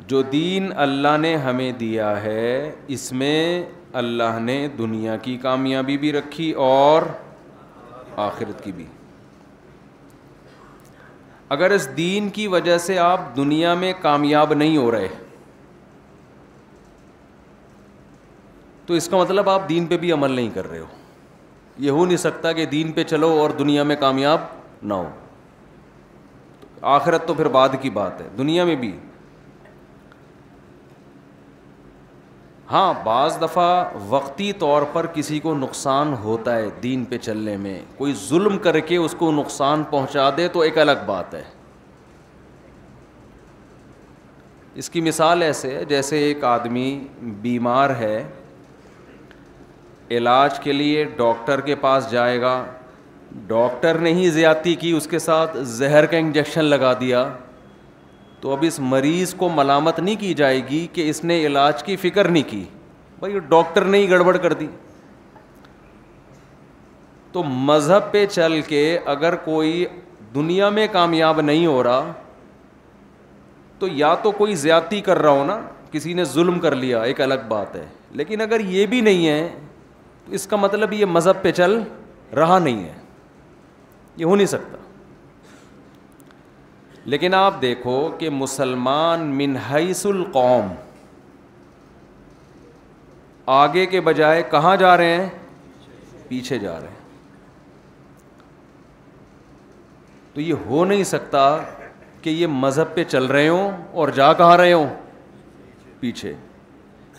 جو دین اللہ نے ہمیں دیا ہے اس میں اللہ نے دنیا کی کامیابی بھی رکھی اور آخرت کی بھی. اگر اس دین کی وجہ سے آپ دنیا میں کامیاب نہیں ہو رہے تو اس کا مطلب آپ دین پہ بھی عمل نہیں کر رہے ہو. یہ ہو نہیں سکتا کہ دین پہ چلو اور دنیا میں کامیاب نہ ہو. آخرت تو پھر بعد کی بات ہے, دنیا میں بھی. ہاں بعض دفعہ وقتی طور پر کسی کو نقصان ہوتا ہے دین پہ چلنے میں, کوئی ظلم کر کے اس کو نقصان پہنچا دے تو ایک الگ بات ہے. اس کی مثال ایسے ہے جیسے ایک آدمی بیمار ہے, علاج کے لیے ڈاکٹر کے پاس جائے گا, ڈاکٹر نے ہی زیادتی کی, اس کے ساتھ زہر کا انجیکشن لگا دیا, تو اب اس مریض کو ملامت نہیں کی جائے گی کہ اس نے علاج کی فکر نہیں کی, بھائی ڈاکٹر نے ہی گڑبڑ کر دی. تو مذہب پہ چل کے اگر کوئی دنیا میں کامیاب نہیں ہو رہا تو یا تو کوئی زیادتی کر رہا ہو نا, کسی نے ظلم کر لیا, ایک الگ بات ہے. لیکن اگر یہ بھی نہیں ہے تو اس کا مطلب یہ مذہب پہ چل رہا نہیں ہے, یہ ہو نہیں سکتا. لیکن آپ دیکھو کہ مسلمان من حیث القوم آگے کے بجائے کہاں جا رہے ہیں, پیچھے جا رہے ہیں. تو یہ ہو نہیں سکتا کہ یہ مذہب پہ چل رہے ہوں اور جا کہاں رہے ہوں, پیچھے.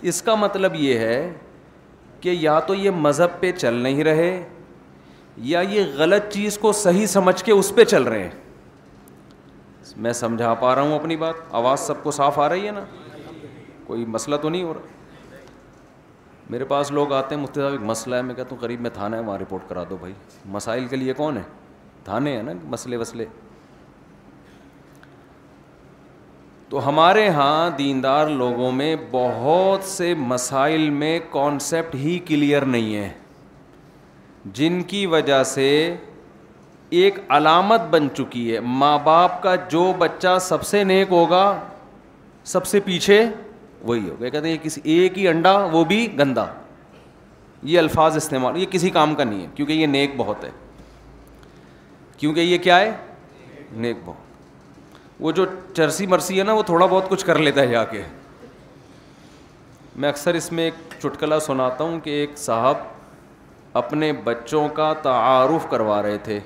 اس کا مطلب یہ ہے کہ یا تو یہ مذہب پہ چل نہیں رہے یا یہ غلط چیز کو صحیح سمجھ کے اس پہ چل رہے ہیں. میں سمجھا پا رہا ہوں اپنی بات؟ آواز سب کو صاف آ رہی ہے نا؟ کوئی مسئلہ تو نہیں ہو رہا؟ میرے پاس لوگ آتے ہیں, مفتی صاحب ایک مسئلہ ہے. میں کہتا ہوں قریب میں تھانہ ہے, وہاں رپورٹ کرا دو. بھائی مسائل کے لیے کون ہے؟ تھانے ہیں نا, مسئلے وسلے. تو ہمارے ہاں دیندار لوگوں میں بہت سے مسائل میں کانسیپٹ ہی کلیئر نہیں ہے, جن کی وجہ سے ایک علامت بن چکی ہے. ماں باپ کا جو بچہ سب سے نیک ہوگا سب سے پیچھے وہی ہوگا. کہتے ہیں کسی ایک ہی انڈا وہ بھی گندا, یہ الفاظ استعمال, یہ کسی کام کا نہیں ہے کیونکہ یہ نیک بہت ہے. کیونکہ یہ کیا ہے؟ نیک بہت. وہ جو چرسی مرسی ہے نا وہ تھوڑا بہت کچھ کر لیتا ہے جا کے. میں اکثر اس میں ایک چٹکلا سناتا ہوں کہ ایک صاحب اپنے بچوں کا تعارف کروا رہے تھے.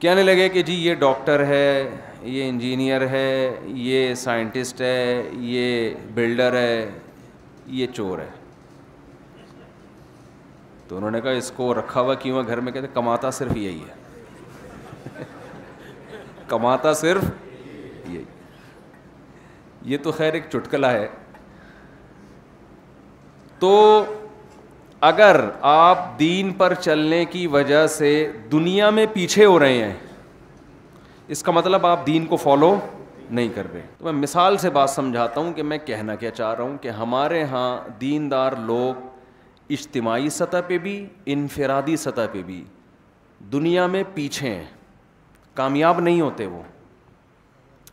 کہنے لگے کہ جی یہ ڈاکٹر ہے, یہ انجینئر ہے, یہ سائنٹسٹ ہے, یہ بلڈر ہے, یہ چور ہے. تو انہوں نے کہا اس کو رکھا ہوا کیوں ہے گھر میں؟ کہتے کماتا صرف یہی ہے. کماتا صرف یہی. یہ تو خیر ایک چٹکلا ہے. تو اگر آپ دین پر چلنے کی وجہ سے دنیا میں پیچھے ہو رہے ہیں اس کا مطلب آپ دین کو فالو نہیں کر رہے. تو میں مثال سے بات سمجھاتا ہوں کہ میں کہنا کیا چاہ رہا ہوں کہ ہمارے ہاں دیندار لوگ اجتماعی سطح پہ بھی انفرادی سطح پہ بھی دنیا میں پیچھے ہیں, کامیاب نہیں ہوتے وہ.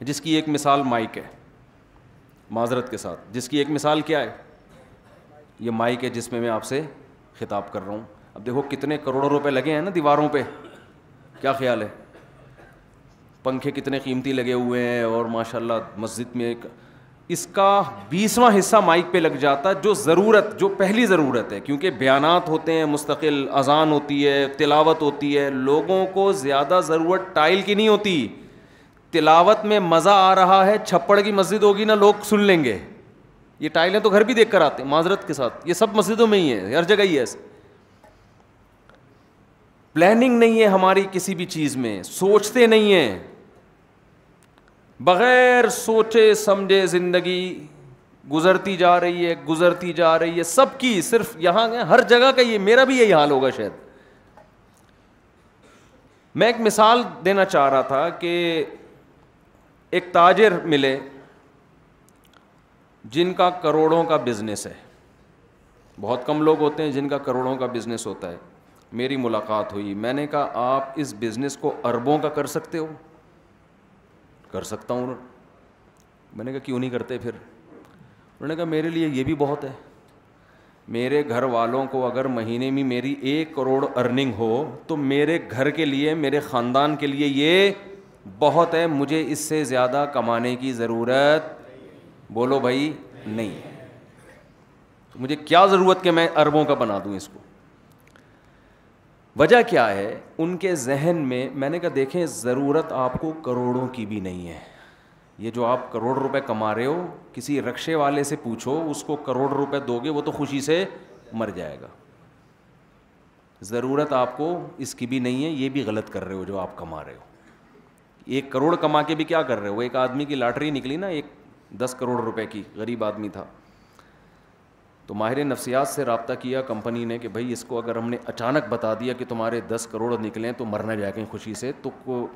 جس کی ایک مثال مائک ہے, معذرت کے ساتھ, جس کی ایک مثال کیا ہے؟ یہ مائک ہے جس میں آپ سے خطاب کر رہا ہوں. اب دیکھو کتنے کروڑوں روپے لگے ہیں نا دیواروں پہ, کیا خیال ہے؟ پنکھے کتنے قیمتی لگے ہوئے ہیں, اور ماشاءاللہ مسجد میں ایک اس کا 20واں حصہ مائک پہ لگ جاتا, جو پہلی ضرورت ہے, کیونکہ بیانات ہوتے ہیں مستقل, اذان ہوتی ہے, تلاوت ہوتی ہے. لوگوں کو زیادہ ضرورت ٹائل کی نہیں ہوتی, تلاوت میں مزہ آ رہا ہے, چھپڑ کی مسجد ہوگی نا لوگ سن لیں گے. یہ ٹائلیں تو گھر بھی دیکھ کر آتے ہیں معذرت کے ساتھ, یہ سب مسجدوں میں ہی ہے, ہر جگہ ہی ہے. پلاننگ نہیں ہے ہماری کسی بھی چیز میں, سوچتے نہیں ہیں, بغیر سوچے سمجھے زندگی گزرتی جا رہی ہے سب کی. صرف یہاں ہر جگہ کا یہ, میرا بھی یہی حال ہوگا شاید. میں ایک مثال دینا چاہ رہا تھا کہ ایک تاجر ملے جن کا کروڑوں کا بزنس ہے. بہت کم لوگ ہوتے ہیں جن کا کروڑوں کا بزنس ہوتا ہے. میری ملاقات ہوئی, میں نے کہا آپ اس بزنس کو اربوں کا کر سکتے ہو؟ کر سکتا ہوں. میں نے کہا کیوں نہیں کرتے پھر؟ انہوں نے کہا میرے لیے یہ بھی بہت ہے. میرے گھر والوں کو اگر مہینے میں میری 1 کروڑ ارننگ ہو تو میرے گھر کے لیے, میرے خاندان کے لیے یہ بہت ہے. مجھے اس سے زیادہ کمانے کی ضرورت, بولو بھائی, نہیں ہے. مجھے کیا ضرورت کہ میں اربوں کا بنا دوں اس کو؟ وجہ کیا ہے ان کے ذہن میں نے کہا دیکھیں ضرورت آپ کو کروڑوں کی بھی نہیں ہے. یہ جو آپ کروڑ روپے کما رہے ہو, کسی رکشے والے سے پوچھو, اس کو کروڑ روپے دو گے وہ تو خوشی سے مر جائے گا. ضرورت آپ کو اس کی بھی نہیں ہے, یہ بھی غلط کر رہے ہو جو آپ کما رہے ہو. 1 کروڑ کما کے بھی کیا کر رہے ہو؟ ایک آدمی کی لاٹری نکلی نا, 10 کروڑ روپے کی, غریب آدمی تھا, تو ماہر نفسیات سے رابطہ کیا کمپنی نے کہ بھائی اس کو اگر ہم نے اچانک بتا دیا کہ تمہارے 10 کروڑ نکلیں تو مرنا جائے گا خوشی سے, تو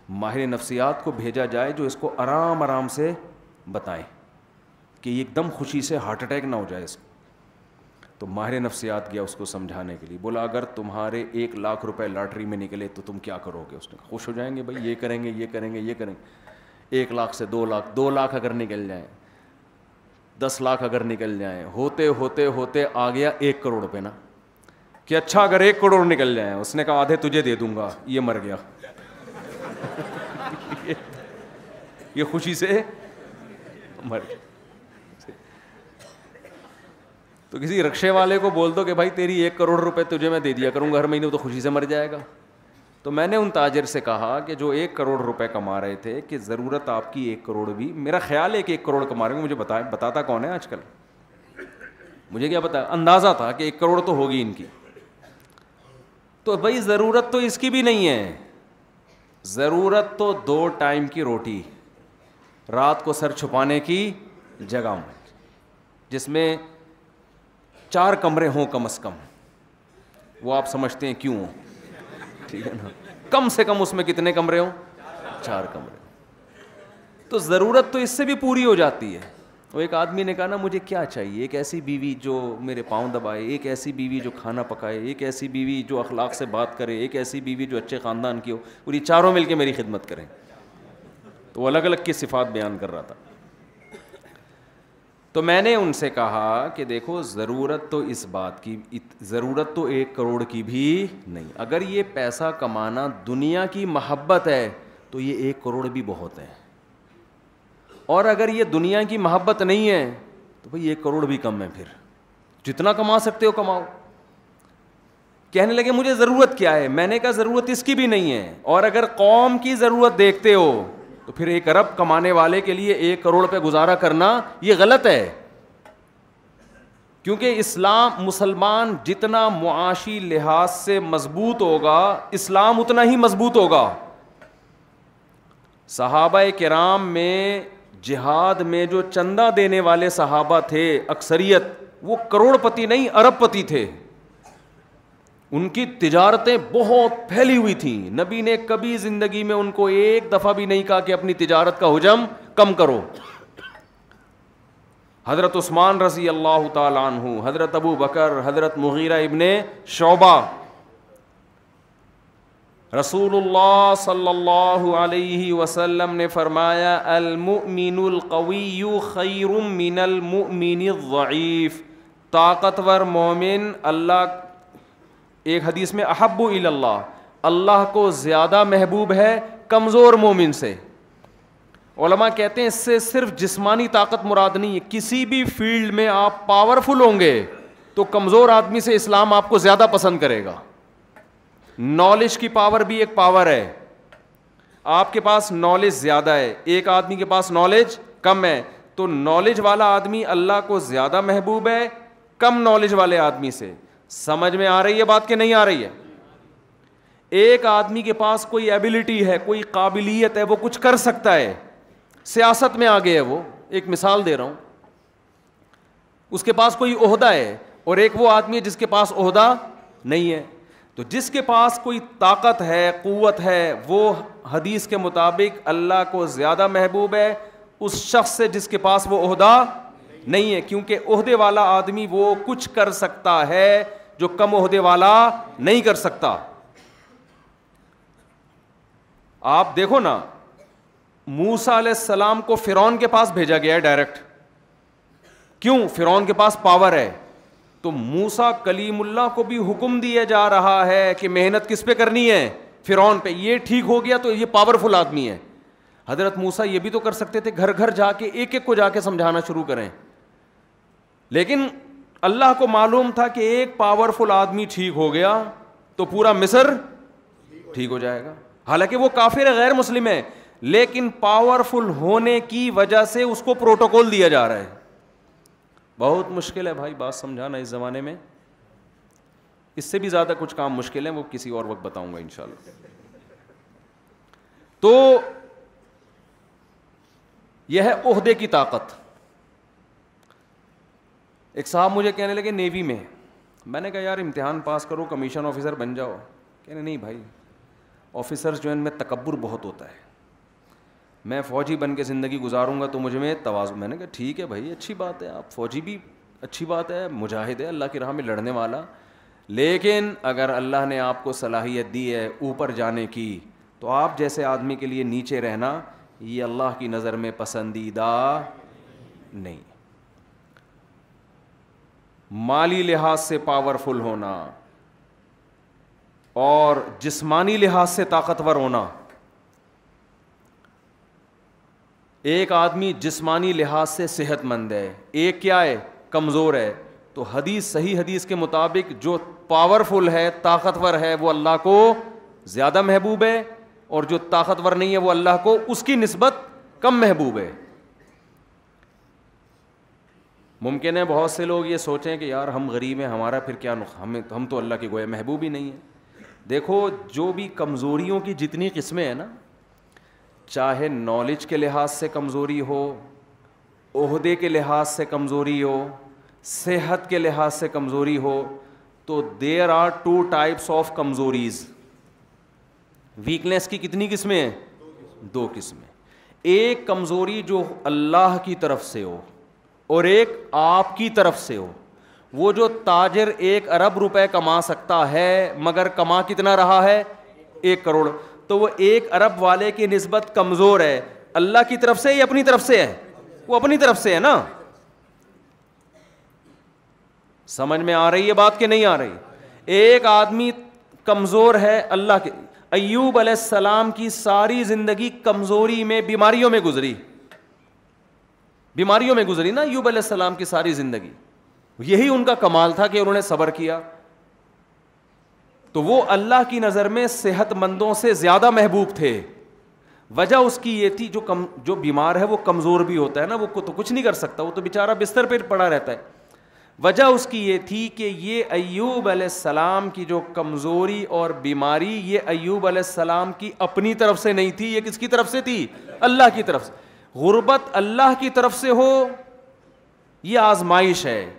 ماہر نفسیات کو بھیجا جائے جو اس کو آرام سے بتائیں کہ ایک دم خوشی سے ہارٹ اٹیک نہ ہو جائے اس کو. تو ماہر نفسیات گیا اس کو سمجھانے کے لیے, بولا اگر تمہارے 1 لاکھ روپے لاٹری میں نکلے تو تم کیا کرو گے؟ اس نے خوش ہو جائیں گے بھائی, یہ کریں گے, یہ کریں گے, یہ کریں گے. 1 لاکھ سے 2 لاکھ, 2 لاکھ اگر نکل جائیں, 10 لاکھ اگر نکل جائیں, ہوتے ہوتے ہوتے آ گیا 1 کروڑ پہ نا, کہ اچھا اگر 1 کروڑ نکل جائیں. اس نے کہا آدھے تجھے دے دوں گا. یہ مر گیا. یہ خوشی سے مر گیا. تو کسی رکشے والے کو بول دو کہ بھائی تیری 1 کروڑ روپے تجھے میں دے دیا کروں گا ہر مہینے, تو خوشی سے مر جائے گا. تو میں نے ان تاجر سے کہا کہ جو 1 کروڑ روپے کما رہے تھے کہ ضرورت آپ کی 1 کروڑ بھی, میرا خیال ہے کہ 1 کروڑ کما رہے ہیں, مجھے بتاتا کون ہے آج کل, مجھے کیا پتا, اندازہ تھا کہ 1 کروڑ تو ہوگی ان کی. تو بھائی ضرورت تو اس کی بھی نہیں ہے. ضرورت تو 2 ٹائم کی روٹی, رات کو سر چھپانے کی جگہ میں, جس میں 4 کمرے ہوں کم از کم. وہ آپ سمجھتے ہیں کیوں ہوں, ٹھیک ہے نا, کم سے کم اس میں کتنے کمرے ہوں؟ 4 کمرے. تو ضرورت تو اس سے بھی پوری ہو جاتی ہے. وہ ایک آدمی نے کہا نا مجھے کیا چاہیے, ایک ایسی بیوی جو میرے پاؤں دبائے, ایک ایسی بیوی جو کھانا پکائے, ایک ایسی بیوی جو اخلاق سے بات کرے, ایک ایسی بیوی جو اچھے خاندان کی ہو, اور یہ چاروں مل کے میری خدمت کریں. تو وہ الگ الگ کی صفات بیان کر رہا تھا. تو میں نے ان سے کہا کہ دیکھو ضرورت تو اس بات کی, ضرورت تو 1 کروڑ کی بھی نہیں. اگر یہ پیسہ کمانا دنیا کی محبت ہے تو یہ 1 کروڑ بھی بہت ہے, اور اگر یہ دنیا کی محبت نہیں ہے تو بھئی 1 کروڑ بھی کم ہے. پھر جتنا کما سکتے ہو کماؤ. کہنے لگے مجھے ضرورت کیا ہے؟ میں نے کہا ضرورت اس کی بھی نہیں ہے, اور اگر قوم کی ضرورت دیکھتے ہو تو پھر 1 ارب کمانے والے کے لیے 1 کروڑ پہ گزارا کرنا یہ غلط ہے. کیونکہ مسلمان جتنا معاشی لحاظ سے مضبوط ہوگا, اسلام اتنا ہی مضبوط ہوگا. صحابہ کرام میں جہاد میں جو چندہ دینے والے صحابہ تھے اکثریت, وہ کروڑ پتی نہیں ارب پتی تھے. ان کی تجارتیں بہت پھیلی ہوئی تھیں. نبی نے کبھی زندگی میں ان کو 1 دفعہ بھی نہیں کہا کہ اپنی تجارت کا حجم کم کرو. حضرت عثمان رضی اللہ تعالیٰ عنہ, حضرت ابو بکر, حضرت مغیرہ ابن شعبہ, رسول اللہ صلی اللہ علیہ وسلم نے فرمایا المؤمن القوی خیر من المؤمن الضعیف. طاقتور مومن اللہ, ایک حدیث میں احب الی اللہ, اللہ کو زیادہ محبوب ہے کمزور مومن سے. علماء کہتے ہیں اس سے صرف جسمانی طاقت مراد نہیں ہے, کسی بھی فیلڈ میں آپ پاورفل ہوں گے تو کمزور آدمی سے اسلام آپ کو زیادہ پسند کرے گا. نالج کی پاور بھی ایک پاور ہے. آپ کے پاس نالج زیادہ ہے, ایک آدمی کے پاس نالج کم ہے, تو نالج والا آدمی اللہ کو زیادہ محبوب ہے کم نالج والے آدمی سے. سمجھ میں آ رہی ہے بات کہ نہیں آ رہی ہے؟ ایک آدمی کے پاس کوئی ایبلٹی ہے, کوئی قابلیت ہے, وہ کچھ کر سکتا ہے, سیاست میں آگے ہے, وہ ایک مثال دے رہا ہوں, اس کے پاس کوئی عہدہ ہے, اور ایک وہ آدمی ہے جس کے پاس عہدہ نہیں ہے. تو جس کے پاس کوئی طاقت ہے, قوت ہے, وہ حدیث کے مطابق اللہ کو زیادہ محبوب ہے اس شخص سے جس کے پاس وہ عہدہ نہیں ہے, کیونکہ عہدے والا آدمی وہ کچھ کر سکتا ہے جو کم عہدے والا نہیں کر سکتا. آپ دیکھو نا, موسیٰ علیہ السلام کو فرعون کے پاس بھیجا گیا ہے ڈائریکٹ. کیوں؟ فرعون کے پاس پاور ہے. تو موسیٰ کلیم اللہ کو بھی حکم دیا جا رہا ہے کہ محنت کس پہ کرنی ہے؟ فرعون پہ. یہ ٹھیک ہو گیا تو یہ پاورفل آدمی ہے. حضرت موسیٰ یہ بھی تو کر سکتے تھے, گھر گھر جا کے ایک ایک کو جا کے سمجھانا شروع کریں, لیکن اللہ کو معلوم تھا کہ ایک پاورفل آدمی ٹھیک ہو گیا تو پورا مصر ٹھیک ہو جائے گا. حالانکہ وہ کافر ہے, غیر مسلم ہے, لیکن پاورفل ہونے کی وجہ سے اس کو پروٹوکول دیا جا رہا ہے. بہت مشکل ہے بھائی بات سمجھانا اس زمانے میں. اس سے بھی زیادہ کچھ کام مشکل ہیں, وہ کسی اور وقت بتاؤں گا انشاءاللہ. تو یہ ہے عہدے کی طاقت. ایک صاحب مجھے کہنے لگے نیوی میں, میں نے کہا یار امتحان پاس کرو کمیشن آفیسر بن جاؤ. کہنے نہیں بھائی, آفیسرز جو ان میں تکبر بہت ہوتا ہے, میں فوجی بن کے زندگی گزاروں گا تو مجھ میں تواضع. میں نے کہا ٹھیک ہے بھائی, اچھی بات ہے, آپ فوجی بھی اچھی بات ہے, مجاہد ہے اللہ کی راہ میں لڑنے والا, لیکن اگر اللہ نے آپ کو صلاحیت دی ہے اوپر جانے کی تو آپ جیسے آدمی کے لیے نیچے رہنا یہ اللہ کی نظر میں پسندیدہ نہیں. مالی لحاظ سے پاورفل ہونا اور جسمانی لحاظ سے طاقتور ہونا. ایک آدمی جسمانی لحاظ سے صحت مند ہے, ایک کیا ہے, کمزور ہے. تو حدیث, صحیح حدیث کے مطابق جو پاورفل ہے, طاقتور ہے, وہ اللہ کو زیادہ محبوب ہے, اور جو طاقتور نہیں ہے وہ اللہ کو اس کی نسبت کم محبوب ہے. ممکن ہے بہت سے لوگ یہ سوچیں کہ یار ہم غریب ہیں, ہمارا پھر کیا ہم تو اللہ کے گویا محبوب ہی نہیں ہیں. دیکھو جو بھی کمزوریوں کی جتنی قسمیں ہیں نا, چاہے نالج کے لحاظ سے کمزوری ہو, عہدے کے لحاظ سے کمزوری ہو, صحت کے لحاظ سے کمزوری ہو, تو دیر آر 2 types آف کمزوریز. ویکنیس کی کتنی قسمیں ہیں؟ 2 قسمیں. ایک کمزوری جو اللہ کی طرف سے ہو اور ایک آپ کی طرف سے ہو. وہ جو تاجر 1 ارب روپے کما سکتا ہے مگر کما کتنا رہا ہے؟ 1 کروڑ, تو وہ 1 ارب والے کی نسبت کمزور ہے. اللہ کی طرف سے یا اپنی طرف سے ہے؟ وہ اپنی طرف سے ہے نا. سمجھ میں آ رہی ہے بات کہ نہیں آ رہی؟ ایک آدمی کمزور ہے اللہ کے. ایوب علیہ السلام کی ساری زندگی کمزوری میں, بیماریوں میں گزری, بیماریوں میں گزری نا ایوب علیہ السلام کی ساری زندگی. یہی ان کا کمال تھا کہ انہوں نے صبر کیا. تو وہ اللہ کی نظر میں صحت مندوں سے زیادہ محبوب تھے. وجہ اس کی یہ تھی, جو بیمار ہے وہ کمزور بھی ہوتا ہے نا, وہ تو کچھ نہیں کر سکتا, وہ تو بیچارہ بستر پہ پڑا رہتا ہے. وجہ اس کی یہ تھی کہ یہ ایوب علیہ السلام کی جو کمزوری اور بیماری, یہ ایوب علیہ السلام کی اپنی طرف سے نہیں تھی, یہ کس کی طرف سے تھی؟ اللہ کی طرف سے. غربت اللہ کی طرف سے ہو یہ آزمائش ہے,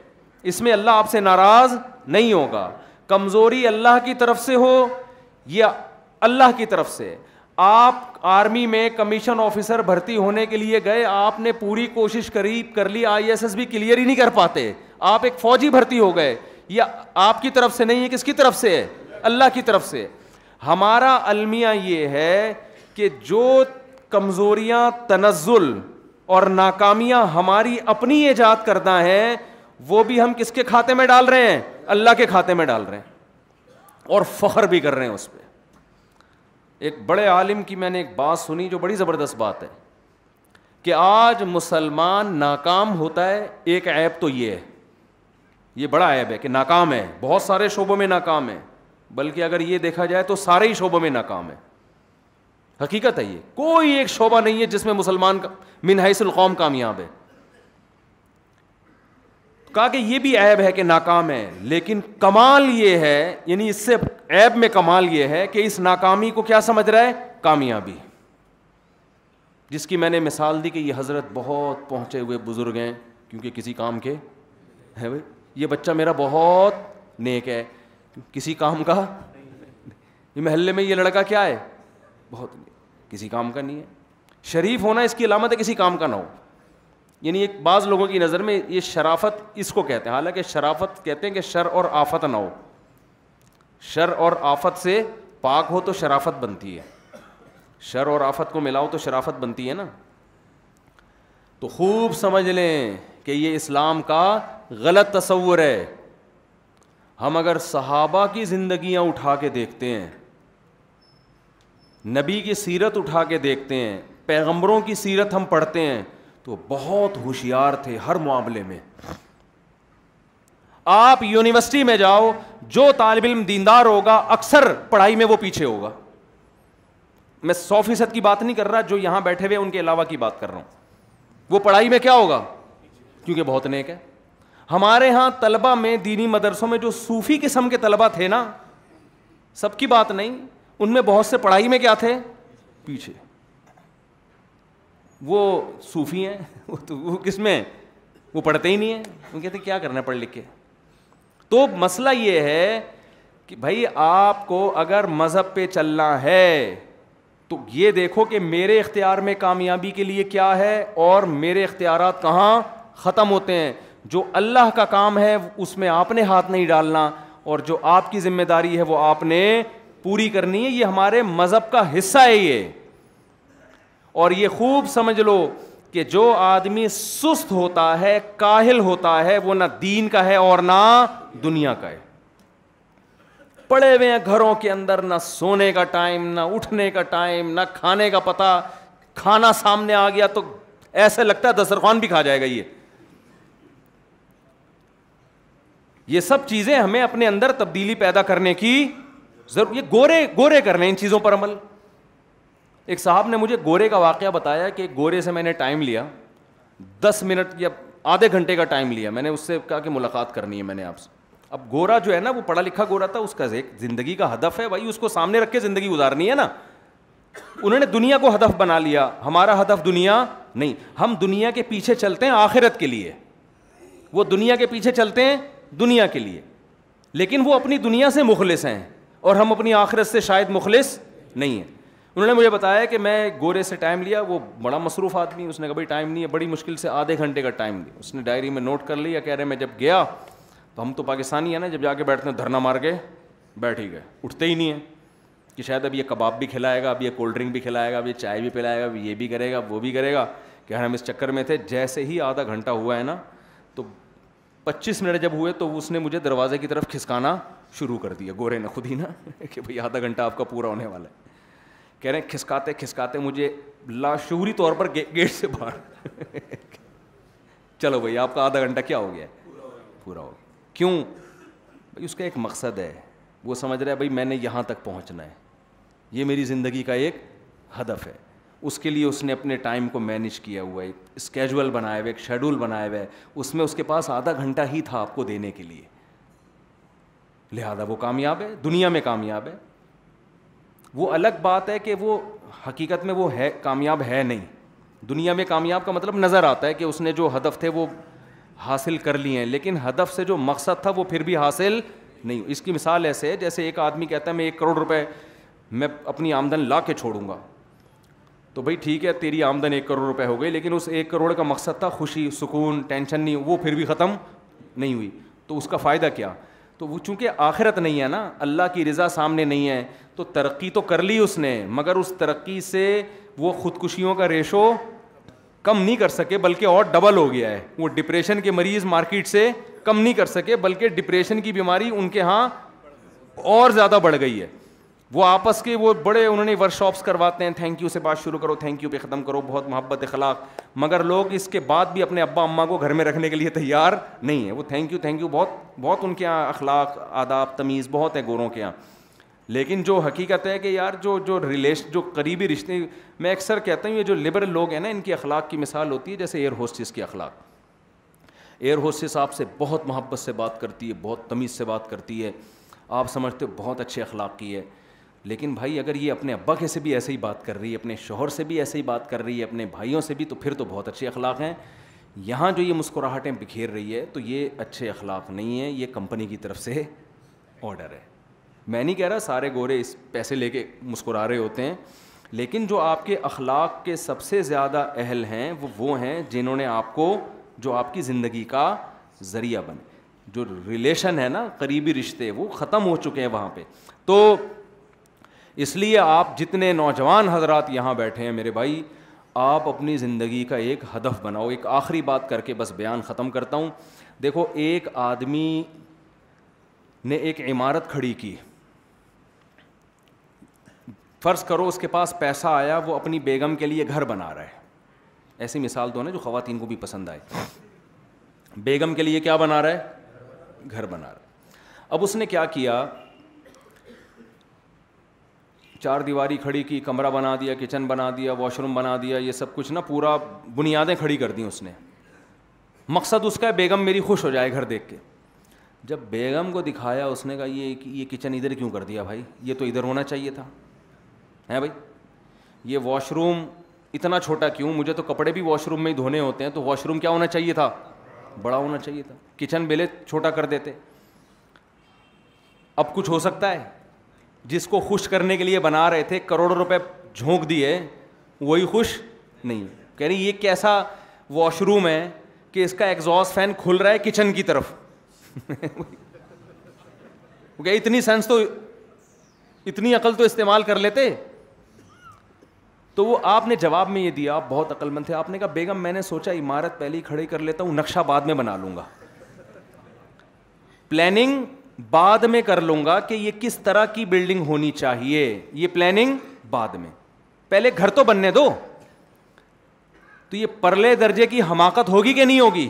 اس میں اللہ آپ سے ناراض نہیں ہوگا. کمزوری اللہ کی طرف سے ہو یہ اللہ کی طرف سے. آپ آرمی میں کمیشن آفیسر بھرتی ہونے کے لیے گئے, آپ نے پوری کوشش کر لی, ISS بھی کلیئر ہی نہیں کر پاتے, آپ ایک فوجی بھرتی ہو گئے, یہ آپ کی طرف سے نہیں ہے, کس کی طرف سے ہے؟ اللہ کی طرف سے. ہمارا المیہ یہ ہے کہ جو کمزوریاں, تنزل اور ناکامیاں ہماری اپنی ایجاد کرنا ہے, وہ بھی ہم کس کے کھاتے میں ڈال رہے ہیں؟ اللہ کے کھاتے میں ڈال رہے ہیں, اور فخر بھی کر رہے ہیں اس پہ. ایک بڑے عالم کی میں نے ایک بات سنی جو بڑی زبردست بات ہے, کہ آج مسلمان ناکام ہوتا ہے, ایک عیب تو یہ ہے, یہ بڑا عیب ہے کہ ناکام ہے, بہت سارے شعبوں میں ناکام ہے, بلکہ اگر یہ دیکھا جائے تو سارے ہی شعبوں میں ناکام ہے. حقیقت ہے یہ, کوئی ایک شعبہ نہیں ہے جس میں مسلمان من حیث القوم کامیاب ہے. کہا کہ یہ بھی عیب ہے کہ ناکام ہے, لیکن کمال یہ ہے, یعنی اس سے عیب میں کمال یہ ہے کہ اس ناکامی کو کیا سمجھ رہا ہے؟ کامیابی. جس کی میں نے مثال دی کہ یہ حضرت بہت پہنچے ہوئے بزرگ ہیں, کیونکہ کسی کام کے ہے. بھائی یہ بچہ میرا بہت نیک ہے, کسی کام کا, یہ محلے میں یہ لڑکا کیا ہے؟ بہت کسی کام کا نہیں ہے. شریف ہونا اس کی علامت ہے کسی کام کا نہ ہو. یعنی ایک بعض لوگوں کی نظر میں یہ شرافت اس کو کہتے ہیں, حالانکہ شرافت کہتے ہیں کہ شر اور آفت نہ ہو, شر اور آفت سے پاک ہو تو شرافت بنتی ہے. شر اور آفت کو ملاؤ تو شرافت بنتی ہے نا. تو خوب سمجھ لیں کہ یہ اسلام کا غلط تصور ہے. ہم اگر صحابہ کی زندگیاں اٹھا کے دیکھتے ہیں, نبی کی سیرت اٹھا کے دیکھتے ہیں, پیغمبروں کی سیرت ہم پڑھتے ہیں, تو بہت ہوشیار تھے ہر معاملے میں. آپ یونیورسٹی میں جاؤ, جو طالب علم دیندار ہوگا اکثر پڑھائی میں وہ پیچھے ہوگا. میں 100% کی بات نہیں کر رہا, جو یہاں بیٹھے ہوئے ان کے علاوہ کی بات کر رہا ہوں. وہ پڑھائی میں کیا ہوگا؟ کیونکہ بہت نیک ہے. ہمارے ہاں طلبہ میں, دینی مدرسوں میں جو صوفی قسم کے طلبہ تھے نا, سب کی بات نہیں, ان میں بہت سے پڑھائی میں کیا تھے؟ پیچھے. وہ صوفی ہیں, وہ کس میں؟ وہ پڑھتے ہی نہیں ہیں. وہ کہتے کیا کرنا ہے پڑھ لکھ کے. تو مسئلہ یہ ہے کہ بھائی آپ کو اگر مذہب پہ چلنا ہے تو یہ دیکھو کہ میرے اختیار میں کامیابی کے لیے کیا ہے اور میرے اختیارات کہاں ختم ہوتے ہیں. جو اللہ کا کام ہے اس میں آپ نے ہاتھ نہیں ڈالنا, اور جو آپ کی ذمہ داری ہے وہ آپ نے پوری کرنی ہے. یہ ہمارے مذہب کا حصہ ہے یہ. اور یہ خوب سمجھ لو کہ جو آدمی سست ہوتا ہے, کاہل ہوتا ہے, وہ نہ دین کا ہے اور نہ دنیا کا ہے. پڑے ہوئے ہیں گھروں کے اندر, نہ سونے کا ٹائم, نہ اٹھنے کا ٹائم, نہ کھانے کا پتہ. کھانا سامنے آ گیا تو ایسے لگتا ہے دسترخوان بھی کھا جائے گا. یہ سب چیزیں ہمیں اپنے اندر تبدیلی پیدا کرنے کی ضرورت. یہ گورے کر رہے ہیں ان چیزوں پر عمل. ایک صاحب نے مجھے گورے کا واقعہ بتایا کہ گورے سے میں نے ٹائم لیا, 10 منٹ یا آدھے گھنٹے کا ٹائم لیا. میں نے اس سے کہا کہ ملاقات کرنی ہے میں نے آپ سے. اب گورا جو ہے نا, وہ پڑھا لکھا گورا تھا, اس کا ایک زندگی کا ہدف ہے بھائی, اس کو سامنے رکھ کے زندگی گزارنی ہے نا. انہوں نے دنیا کو ہدف بنا لیا. ہمارا ہدف دنیا نہیں, ہم دنیا کے پیچھے چلتے ہیں آخرت کے لیے. وہ دنیا کے پیچھے چلتے ہیں دنیا کے لیے, لیکن وہ اپنی دنیا سے مخلص ہیں اور ہم اپنی آخرت سے شاید مخلص نہیں ہیں. انہوں نے مجھے بتایا کہ میں گورے سے ٹائم لیا. وہ بڑا مصروف آدمی, اس نے کہا بھائی ٹائم نہیں ہے, بڑی مشکل سے آدھے گھنٹے کا ٹائم لیا. اس نے ڈائری میں نوٹ کر لیا. کہہ رہے میں جب گیا تو ہم تو پاکستانی ہیں نا, جب جا کے بیٹھتے ہیں دھرنا مار کے بیٹھ ہی گئے, اٹھتے ہی نہیں ہیں کہ شاید اب یہ کباب بھی کھلائے گا, اب یہ کولڈ ڈرنک بھی کھلائے گا, اب یہ چائے بھی پلائے گا, اب یہ بھی کرے گا, وہ بھی کرے گا. کہ ہم اس چکر میں تھے. جیسے ہی آدھا گھنٹہ ہوا ہے نا, تو 25 منٹ جب ہوئے تو اس نے مجھے دروازے کی طرف کھسکانا شروع کر دیا, گورے نے خود ہی نا, کہ بھئی آدھا گھنٹہ آپ کا پورا ہونے والا ہے. کہہ رہے ہیں کھسکاتے کھسکاتے مجھے لاشعوری طور پر گیٹ سے باہر چلو بھائی آپ کا آدھا گھنٹہ کیا ہو گیا, پورا ہو گیا. کیوں بھائی؟ اس کا ایک مقصد ہے. وہ سمجھ رہا ہے بھائی میں نے یہاں تک پہنچنا ہے, یہ میری زندگی کا ایک ہدف ہے. اس کے لیے اس نے اپنے ٹائم کو مینیج کیا ہوا ہے, اسکیجول بنایا ہوا ہے, ایک شیڈول بنایا ہوا ہے. اس میں اس کے پاس آدھا گھنٹہ ہی تھا آپ کو دینے کے لیے, لہذا وہ کامیاب ہے, دنیا میں کامیاب ہے. وہ الگ بات ہے کہ وہ حقیقت میں وہ ہے کامیاب ہے نہیں. دنیا میں کامیاب کا مطلب نظر آتا ہے کہ اس نے جو ہدف تھے وہ حاصل کر لیے ہیں, لیکن ہدف سے جو مقصد تھا وہ پھر بھی حاصل نہیں. اس کی مثال ایسے ہے جیسے ایک آدمی کہتا ہے میں 1 کروڑ روپے میں اپنی آمدن لا کے چھوڑوں گا. تو بھائی ٹھیک ہے, تیری آمدن 1 کروڑ روپے ہو گئی, لیکن اس 1 کروڑ کا مقصد تھا خوشی, سکون, ٹینشن نہیں, وہ پھر بھی ختم نہیں ہوئی. تو اس کا فائدہ کیا؟ تو وہ چونکہ آخرت نہیں ہے نا, اللہ کی رضا سامنے نہیں ہے, تو ترقی تو کر لی اس نے, مگر اس ترقی سے وہ خودکشیوں کا ریشو کم نہیں کر سکے بلکہ اور ڈبل ہو گیا ہے. وہ ڈپریشن کے مریض مارکیٹ سے کم نہیں کر سکے بلکہ ڈپریشن کی بیماری ان کے ہاں اور زیادہ بڑھ گئی ہے. وہ آپس کے وہ بڑے انہوں نے ورک شاپس کرواتے ہیں, تھینک یو سے بات شروع کرو, تھینک یو پہ ختم کرو, بہت محبت اخلاق, مگر لوگ اس کے بعد بھی اپنے ابا اماں کو گھر میں رکھنے کے لیے تیار نہیں ہے. وہ تھینک یو بہت ان کے یہاں اخلاق, آداب, تمیز بہت ہے گوروں کے یہاں. لیکن جو حقیقت ہے کہ یار جو قریبی رشتے, میں اکثر کہتا ہوں یہ جو لبرل لوگ ہیں نا, ان کی اخلاق کی مثال ہوتی ہے جیسے ایئر ہوسٹس کی اخلاق. ایئر ہوسٹس آپ سے بہت محبت سے بات کرتی ہے, بہت تمیز سے بات کرتی ہے, آپ سمجھتے ہو بہت اچھے اخلاق کی ہے. لیکن بھائی اگر یہ اپنے ابا کے سے بھی ایسے ہی بات کر رہی ہے, اپنے شوہر سے بھی ایسے ہی بات کر رہی ہے, اپنے بھائیوں سے بھی, تو پھر تو بہت اچھے اخلاق ہیں. یہاں جو یہ مسکراہٹیں بکھیر رہی ہے تو یہ اچھے اخلاق نہیں ہیں, یہ کمپنی کی طرف سے آرڈر ہے. میں نہیں کہہ رہا سارے گورے اس پیسے لے کے مسکرا رہے ہوتے ہیں, لیکن جو آپ کے اخلاق کے سب سے زیادہ اہل ہیں وہ ہیں جنہوں نے آپ کو, جو آپ کی زندگی کا ذریعہ بنے. جو ریلیشن ہے نا, قریبی رشتے, وہ ختم ہو چکے ہیں وہاں پہ. تو اس لیے آپ جتنے نوجوان حضرات یہاں بیٹھے ہیں میرے بھائی, آپ اپنی زندگی کا ایک ہدف بناؤ. ایک آخری بات کر کے بس بیان ختم کرتا ہوں. دیکھو, ایک آدمی نے ایک عمارت کھڑی کی, فرض کرو اس کے پاس پیسہ آیا, وہ اپنی بیگم کے لیے گھر بنا رہا ہے. ایسی مثال تو ہے نا جو خواتین کو بھی پسند آئے. بیگم کے لیے کیا بنا رہا ہے؟ گھر بنا رہا ہے. اب اس نے کیا کیا, 4 دیواری کھڑی کی, کمرہ بنا دیا, کچن بنا دیا, واش روم بنا دیا, یہ سب کچھ نا پورا بنیادیں کھڑی کر دیں اس نے. مقصد اس کا ہے بیگم میری خوش ہو جائے گھر دیکھ کے. جب بیگم کو دکھایا اس نے کہا یہ کچن ادھر کیوں کر دیا بھائی, یہ تو ادھر ہونا چاہیے تھا, ہے بھائی. یہ واش روم اتنا چھوٹا کیوں, مجھے تو کپڑے بھی واش روم میں ہی دھونے ہوتے ہیں, تو واش روم کیا ہونا چاہیے تھا؟ بڑا ہونا چاہیے تھا. کچن بیلے چھوٹا کر دیتے. اب کچھ ہو سکتا ہے؟ جس کو خوش کرنے کے لیے بنا رہے تھے, کروڑوں روپے جھونک دیے, وہی خوش نہیں. کہہ رہی یہ کیسا واش روم ہے کہ اس کا ایگزاسٹ فین کھل رہا ہے کچن کی طرف. اتنی سینس تو, اتنی عقل تو استعمال کر لیتے. تو وہ آپ نے جواب میں یہ دیا, آپ بہت عقل مند تھے. آپ نے کہا بیگم میں نے سوچا عمارت پہلے ہی کھڑی کر لیتا ہوں, نقشہ بعد میں بنا لوں گا, پلاننگ بعد میں کر لوں گا کہ یہ کس طرح کی بلڈنگ ہونی چاہیے, یہ پلاننگ بعد میں, پہلے گھر تو بننے دو. تو یہ پرلے درجے کی حماقت ہوگی کہ نہیں ہوگی؟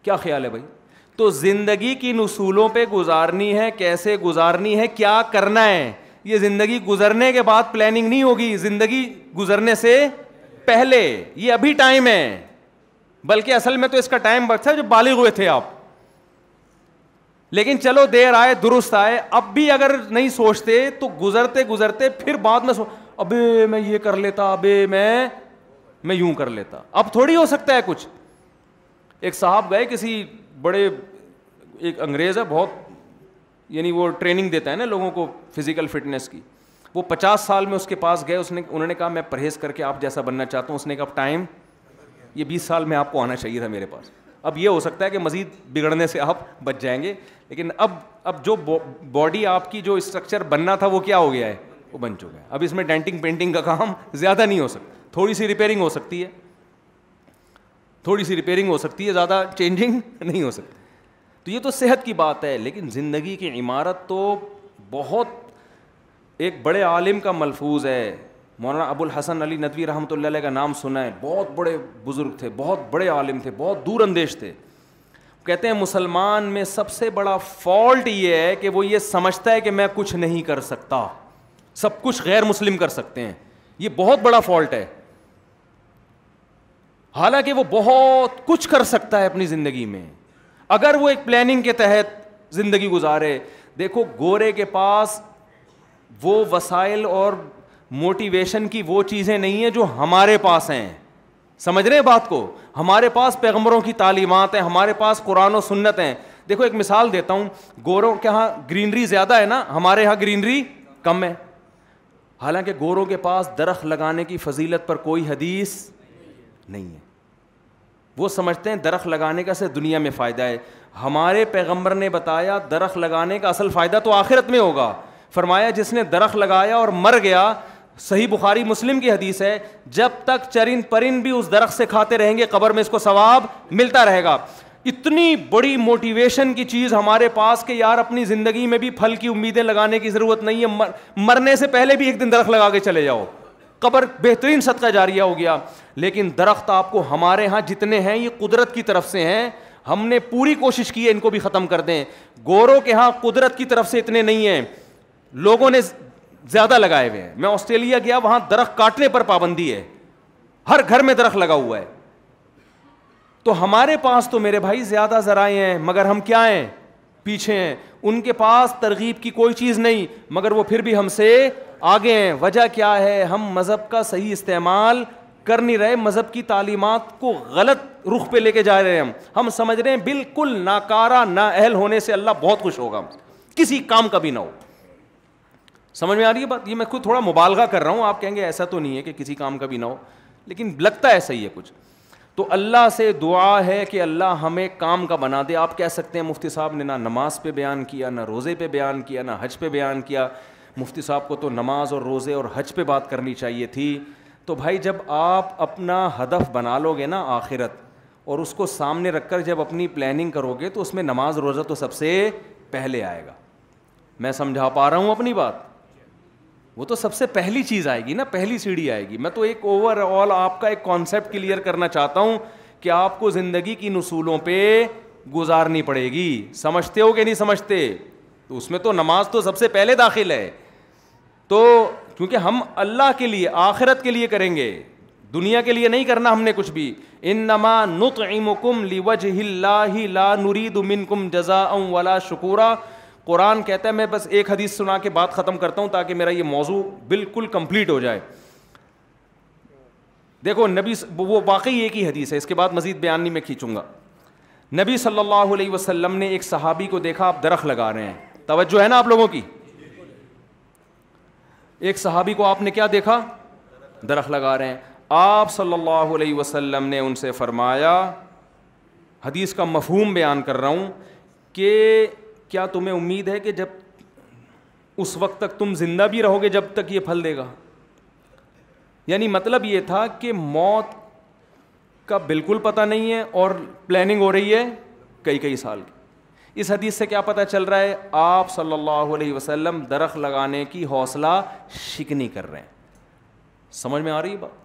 کیا خیال ہے بھائی؟ تو زندگی کی اصولوں پہ گزارنی ہے, کیسے گزارنی ہے, کیا کرنا ہے. یہ زندگی گزرنے کے بعد پلاننگ نہیں ہوگی, زندگی گزرنے سے پہلے. یہ ابھی ٹائم ہے, بلکہ اصل میں تو اس کا ٹائم وقت ہے جب بالغ ہوئے تھے آپ. لیکن چلو دیر آئے درست آئے. اب بھی اگر نہیں سوچتے تو گزرتے گزرتے پھر بعد میں ابے میں یہ کر لیتا, ابے میں یوں کر لیتا. اب تھوڑی ہو سکتا ہے کچھ. ایک صاحب گئے کسی بڑے, ایک انگریز ہے بہت, یعنی وہ ٹریننگ دیتا ہے نا لوگوں کو فزیکل فٹنس کی. وہ 50 سال میں اس کے پاس گئے, انہوں نے کہا میں پرہیز کر کے آپ جیسا بننا چاہتا ہوں. اس نے کہا ٹائم, یہ 20 سال میں آپ کو آنا چاہیے تھا میرے پاس. اب یہ ہو سکتا ہے کہ مزید بگڑنے سے آپ بچ جائیں گے, لیکن اب جو باڈی آپ کی جو اسٹرکچر بننا تھا وہ کیا ہو گیا ہے, وہ بن چکا ہے. اب اس میں ڈینٹنگ پینٹنگ کا کام زیادہ نہیں ہو سکتا, تھوڑی سی ریپیئرنگ ہو سکتی ہے, تھوڑی سی ریپیئرنگ ہو سکتی ہے, زیادہ چینجنگ نہیں ہو سکتی. تو یہ تو صحت کی بات ہے. لیکن زندگی کی عمارت تو بہت, ایک بڑے عالم کا ملفوظ ہے, مولانا ابو الحسن علی ندوی رحمۃ اللہ علیہ کا نام سنا ہے. بہت بڑے بزرگ تھے, بہت بڑے عالم تھے, بہت دور اندیش تھے. کہتے ہیں مسلمان میں سب سے بڑا فالٹ یہ ہے کہ وہ یہ سمجھتا ہے کہ میں کچھ نہیں کر سکتا, سب کچھ غیر مسلم کر سکتے ہیں. یہ بہت بڑا فالٹ ہے. حالانکہ وہ بہت کچھ کر سکتا ہے اپنی زندگی میں اگر وہ ایک پلاننگ کے تحت زندگی گزارے. دیکھو گورے کے پاس وہ وسائل اور موٹیویشن کی وہ چیزیں نہیں ہیں جو ہمارے پاس ہیں. سمجھ رہے ہیں بات کو؟ ہمارے پاس پیغمبروں کی تعلیمات ہیں, ہمارے پاس قرآن و سنت ہیں. دیکھو ایک مثال دیتا ہوں, گوروں کے ہاں گرینری زیادہ ہے نا, ہمارے ہاں گرینری کم ہے. حالانکہ گوروں کے پاس درخت لگانے کی فضیلت پر کوئی حدیث نہیں ہے. وہ سمجھتے ہیں درخت لگانے کا سے دنیا میں فائدہ ہے. ہمارے پیغمبر نے بتایا درخت لگانے کا اصل فائدہ تو آخرت میں ہوگا. فرمایا جس نے درخت لگایا اور مر گیا, صحیح بخاری مسلم کی حدیث ہے, جب تک چرند پرند بھی اس درخت سے کھاتے رہیں گے قبر میں اس کو ثواب ملتا رہے گا. اتنی بڑی موٹیویشن کی چیز ہمارے پاس کہ یار اپنی زندگی میں بھی پھل کی امیدیں لگانے کی ضرورت نہیں ہے, مرنے سے پہلے بھی ایک دن درخت لگا کے چلے جاؤ, قبر بہترین صدقہ جاریہ ہو گیا. لیکن درخت آپ کو ہمارے ہاں جتنے ہیں یہ قدرت کی طرف سے ہیں, ہم نے پوری کوشش کی ہے ان کو بھی ختم کر دیں. گوروں کے ہاں قدرت کی طرف سے اتنے نہیں ہیں, لوگوں نے زیادہ لگائے ہوئے ہیں. میں آسٹریلیا گیا, وہاں درخت کاٹنے پر پابندی ہے, ہر گھر میں درخت لگا ہوا ہے. تو ہمارے پاس تو میرے بھائی زیادہ ذرائع ہیں, مگر ہم کیا ہیں, پیچھے ہیں. ان کے پاس ترغیب کی کوئی چیز نہیں, مگر وہ پھر بھی ہم سے آگے ہیں. وجہ کیا ہے؟ ہم مذہب کا صحیح استعمال کر نہیں رہے, مذہب کی تعلیمات کو غلط رخ پہ لے کے جا رہے ہیں. ہم سمجھ رہے ہیں بالکل ناکارہ نااہل ہونے سے اللہ بہت خوش ہوگا, کسی کام کا بھی نہ ہو. سمجھ میں آ رہی ہے بات؟ یہ میں خود تھوڑا مبالغہ کر رہا ہوں, آپ کہیں گے ایسا تو نہیں ہے کہ کسی کام کا بھی نہ ہو, لیکن لگتا ہے صحیح ہے کچھ. تو اللہ سے دعا ہے کہ اللہ ہمیں کام کا بنا دے. آپ کہہ سکتے ہیں مفتی صاحب نے نہ نماز پہ بیان کیا, نہ روزے پہ بیان کیا, نہ حج پہ بیان کیا. مفتی صاحب کو تو نماز اور روزے اور حج پہ بات کرنی چاہیے تھی. تو بھائی جب آپ اپنا ہدف بنا لو گے نا آخرت, اور اس کو سامنے رکھ کر جب اپنی پلاننگ کرو گے تو اس میں نماز روزہ تو سب سے پہلے آئے گا. میں سمجھا پا رہا ہوں اپنی بات؟ وہ تو سب سے پہلی چیز آئے گی نا, پہلی سیڑھی آئے گی. میں تو ایک اوور آل آپ کا ایک کانسیپٹ کلیئر کرنا چاہتا ہوں کہ آپ کو زندگی کی اصولوں پہ گزارنی پڑے گی. سمجھتے ہو کہ نہیں سمجھتے؟ تو اس میں تو نماز تو سب سے پہلے داخل ہے. تو کیونکہ ہم اللہ کے لیے آخرت کے لیے کریں گے, دنیا کے لیے نہیں کرنا ہم نے کچھ بھی. انما نطعمکم لوجہ اللہ لا نرید منکم جزاء ولا شکورا. قرآن کہتا ہے, میں بس ایک حدیث سنا کے بات ختم کرتا ہوں تاکہ میرا یہ موضوع بالکل کمپلیٹ ہو جائے. دیکھو نبی, وہ واقعی ایک ہی حدیث ہے, اس کے بعد مزید بیان نہیں میں کھینچوں گا. نبی صلی اللہ علیہ وسلم نے ایک صحابی کو دیکھا, آپ درخت لگا رہے ہیں, توجہ ہے نا آپ لوگوں کی. ایک صحابی کو آپ نے کیا دیکھا؟ درخت لگا رہے ہیں. آپ صلی اللہ علیہ وسلم نے ان سے فرمایا, حدیث کا مفہوم بیان کر رہا ہوں, کہ کیا تمہیں امید ہے کہ جب اس وقت تک تم زندہ بھی رہو گے جب تک یہ پھل دے گا؟ یعنی مطلب یہ تھا کہ موت کا بالکل پتہ نہیں ہے اور پلاننگ ہو رہی ہے کئی سال کی. اس حدیث سے کیا پتہ چل رہا ہے؟ آپ صلی اللہ علیہ وسلم درخت لگانے کی حوصلہ شکنی کر رہے ہیں. سمجھ میں آ رہی ہے بات؟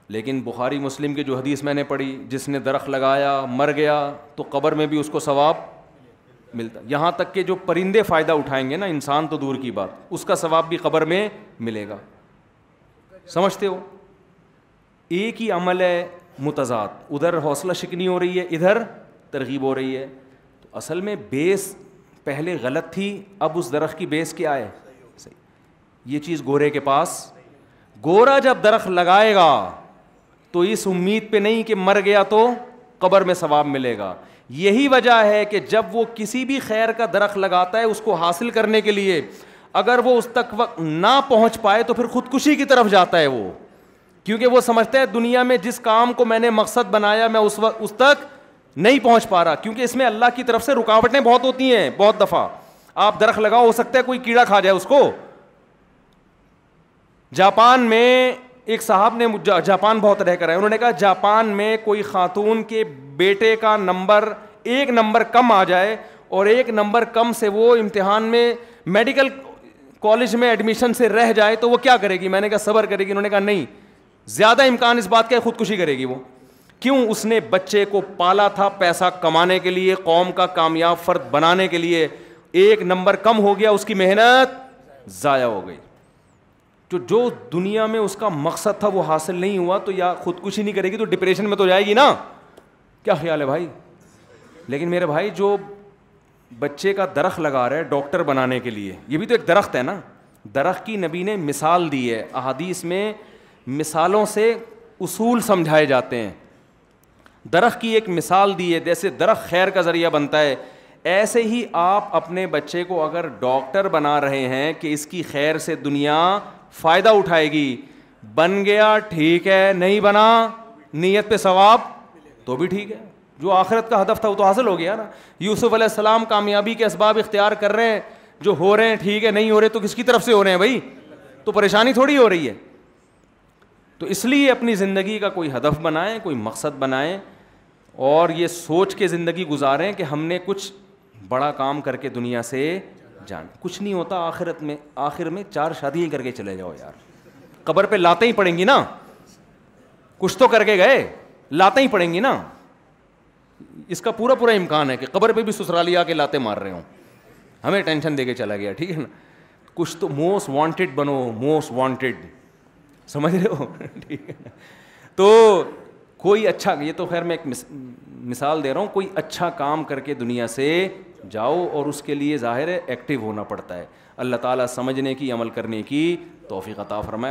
لیکن بخاری مسلم کی جو حدیث میں نے پڑھی, جس نے درخت لگایا مر گیا تو قبر میں بھی اس کو ثواب ملتا. یہاں تک کہ جو پرندے فائدہ اٹھائیں گے نا, انسان تو دور کی بات, اس کا ثواب بھی قبر میں ملے گا. سمجھتے ہو؟ ایک ہی عمل ہے متضاد, ادھر حوصلہ شکنی ہو رہی ہے, ادھر ترغیب ہو رہی ہے. تو اصل میں بیس پہلے غلط تھی, اب اس درخت کی بیس کیا ہے؟ صحیح. یہ چیز گورے کے پاس, گورا جب درخت لگائے گا تو اس امید پہ نہیں کہ مر گیا تو قبر میں ثواب ملے گا. یہی وجہ ہے کہ جب وہ کسی بھی خیر کا درخت لگاتا ہے اس کو حاصل کرنے کے لیے, اگر وہ اس تک وقت نہ پہنچ پائے تو پھر خودکشی کی طرف جاتا ہے وہ, کیونکہ وہ سمجھتا ہے دنیا میں جس کام کو میں نے مقصد بنایا میں اس وقت اس تک نہیں پہنچ پا رہا, کیونکہ اس میں اللہ کی طرف سے رکاوٹیں بہت ہوتی ہیں. بہت دفعہ آپ درخت لگاؤ, ہو سکتا ہے کوئی کیڑا کھا جائے اس کو. جاپان میں ایک صاحب نے, جاپان بہت رہ کر آئے, انہوں نے کہا جاپان میں کوئی خاتون کے بیٹے کا نمبر 1 نمبر کم آ جائے اور 1 نمبر کم سے وہ امتحان میں میڈیکل کالج میں ایڈمیشن سے رہ جائے تو وہ کیا کرے گی؟ میں نے کہا صبر کرے گی. انہوں نے کہا نہیں, زیادہ امکان اس بات کا ہے خودکشی کرے گی وہ. کیوں؟ اس نے بچے کو پالا تھا پیسہ کمانے کے لیے, قوم کا کامیاب فرد بنانے کے لیے. 1 نمبر کم ہو گیا, اس کی محنت ضائع ہو گئی. تو جو دنیا میں اس کا مقصد تھا وہ حاصل نہیں ہوا تو یا خودکشی نہیں کرے گی تو ڈپریشن میں تو جائے گی نا. کیا خیال ہے بھائی؟ لیکن میرے بھائی جو بچے کا درخت لگا رہا ہے ڈاکٹر بنانے کے لیے, یہ بھی تو ایک درخت ہے نا. درخت کی نبی نے مثال دی ہے, احادیث میں مثالوں سے اصول سمجھائے جاتے ہیں. درخت کی ایک مثال دی ہے, جیسے درخت خیر کا ذریعہ بنتا ہے, ایسے ہی آپ اپنے بچے کو اگر ڈاکٹر بنا رہے ہیں کہ اس کی خیر سے دنیا فائدہ اٹھائے گی, بن گیا ٹھیک ہے, نہیں بنا نیت پہ ثواب تو بھی ٹھیک ہے. جو آخرت کا ہدف تھا وہ تو حاصل ہو گیا نا. یوسف علیہ السلام کامیابی کے اسباب اختیار کر رہے ہیں, جو ہو رہے ہیں ٹھیک ہے, نہیں ہو رہے تو کس کی طرف سے ہو رہے ہیں بھائی؟ تو پریشانی تھوڑی ہو رہی ہے. تو اس لیے اپنی زندگی کا کوئی ہدف بنائیں, کوئی مقصد بنائیں, اور یہ سوچ کے زندگی گزاریں کہ ہم نے کچھ بڑا کام کر کے دنیا سے جان. کچھ نہیں ہوتا آخرت میں, آخر میں 4 شادیاں کر کے چلے جاؤ یار, قبر پہ لاتیں ہی پڑیں گی نا. کچھ تو کر کے گئے, لاتیں ہی پڑیں گی نا. اس کا پورا امکان ہے کہ قبر پہ بھی سسرالی آ کے لاتے مار رہے ہوں, ہمیں ٹینشن دے کے چلا گیا, ٹھیک ہے نا. کچھ تو موسٹ وانٹیڈ بنو, موسٹ وانٹیڈ, سمجھ رہے ہو؟ ٹھیک ہے. تو کوئی اچھا, یہ تو خیر میں ایک مثال دے رہا ہوں, کوئی اچھا کام کر کے دنیا سے جاؤ, اور اس کے لیے ظاہر ہے ایکٹیو ہونا پڑتا ہے. اللہ تعالیٰ سمجھنے کی, عمل کرنے کی توفیق عطا فرمائے.